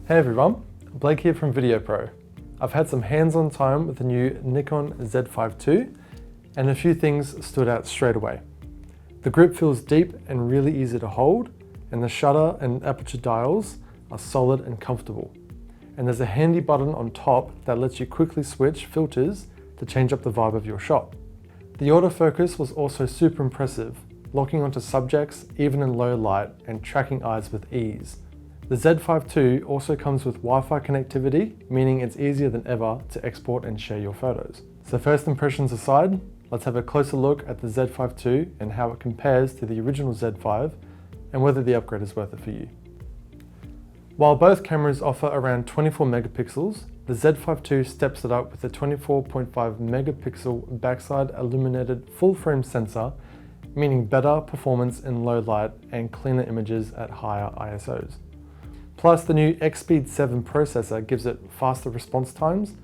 Hey everyone, Blake here from Videopro. I've had some hands-on time with the new Nikon Z5II and a few things stood out straight away. The grip feels deep and really easy to hold, and the shutter and aperture dials are solid and comfortable. And there's a handy button on top that lets you quickly switch filters to change up the vibe of your shot. The autofocus was also super impressive, locking onto subjects even in low light and tracking eyes with ease. The Z5II also comes with Wi-Fi connectivity, meaning it's easier than ever to export and share your photos. So first impressions aside, let's have a closer look at the Z5II and how it compares to the original Z5 and whether the upgrade is worth it for you. While both cameras offer around 24 megapixels, the Z5II steps it up with a 24.5 megapixel backside illuminated full-frame sensor, meaning better performance in low light and cleaner images at higher ISOs. Plus, the new X-Speed 7 processor gives it faster response times,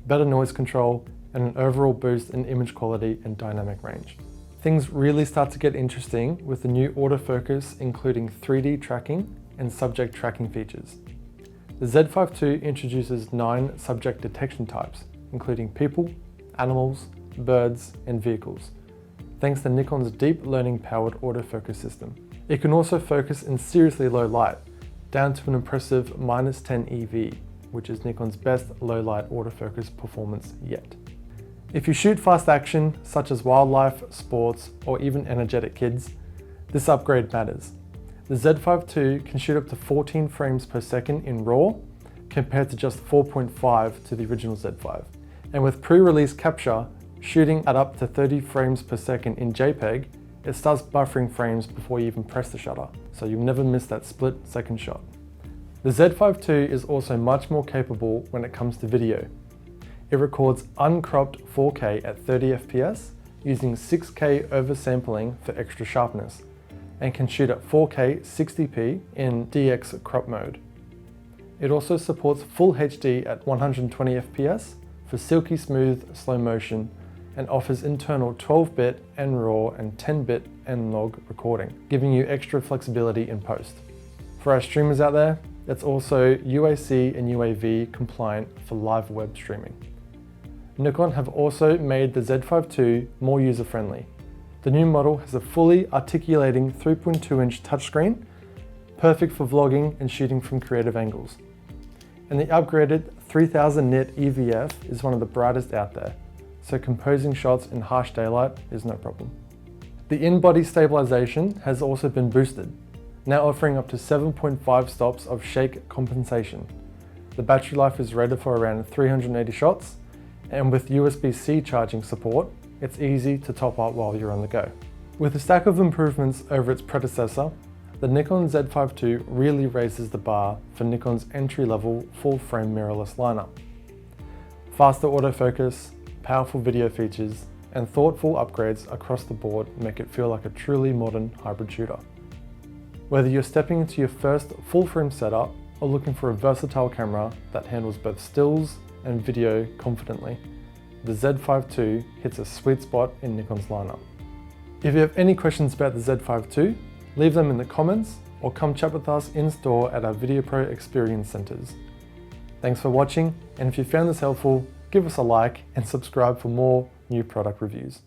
better noise control, and an overall boost in image quality and dynamic range. Things really start to get interesting with the new autofocus, including 3D tracking and subject tracking features. The Z5II introduces 9 subject detection types, including people, animals, birds, and vehicles, thanks to Nikon's deep learning powered autofocus system. It can also focus in seriously low light, down to an impressive -10 EV, which is Nikon's best low light autofocus performance yet. If you shoot fast action, such as wildlife, sports, or even energetic kids, this upgrade matters. The Z5II can shoot up to 14 frames per second in RAW, compared to just 4.5 to the original Z5. And with pre-release capture, shooting at up to 30 frames per second in JPEG, it starts buffering frames before you even press the shutter, so you'll never miss that split-second shot. The Z5II is also much more capable when it comes to video. It records uncropped 4K at 30 FPS using 6K oversampling for extra sharpness, and can shoot at 4K 60p in DX crop mode. It also supports full HD at 120 FPS for silky smooth slow motion, and offers internal 12-bit NRAW and 10-bit N-Log recording, giving you extra flexibility in post. For our streamers out there, it's also UAC and UAV compliant for live web streaming. Nikon have also made the Z5II more user-friendly. The new model has a fully articulating 3.2-inch touchscreen, perfect for vlogging and shooting from creative angles. And the upgraded 3000 nit EVF is one of the brightest out there, so composing shots in harsh daylight is no problem. The in-body stabilization has also been boosted, now offering up to 7.5 stops of shake compensation. The battery life is rated for around 380 shots, and with USB-C charging support, it's easy to top up while you're on the go. With a stack of improvements over its predecessor, the Nikon Z5II really raises the bar for Nikon's entry-level full-frame mirrorless lineup. Faster autofocus, powerful video features, and thoughtful upgrades across the board make it feel like a truly modern hybrid shooter. Whether you're stepping into your first full-frame setup or looking for a versatile camera that handles both stills and video confidently, the Z5II hits a sweet spot in Nikon's lineup. If you have any questions about the Z5II, leave them in the comments or come chat with us in store at our Videopro Experience Centres. Thanks for watching, and if you found this helpful, give us a like and subscribe for more new product reviews.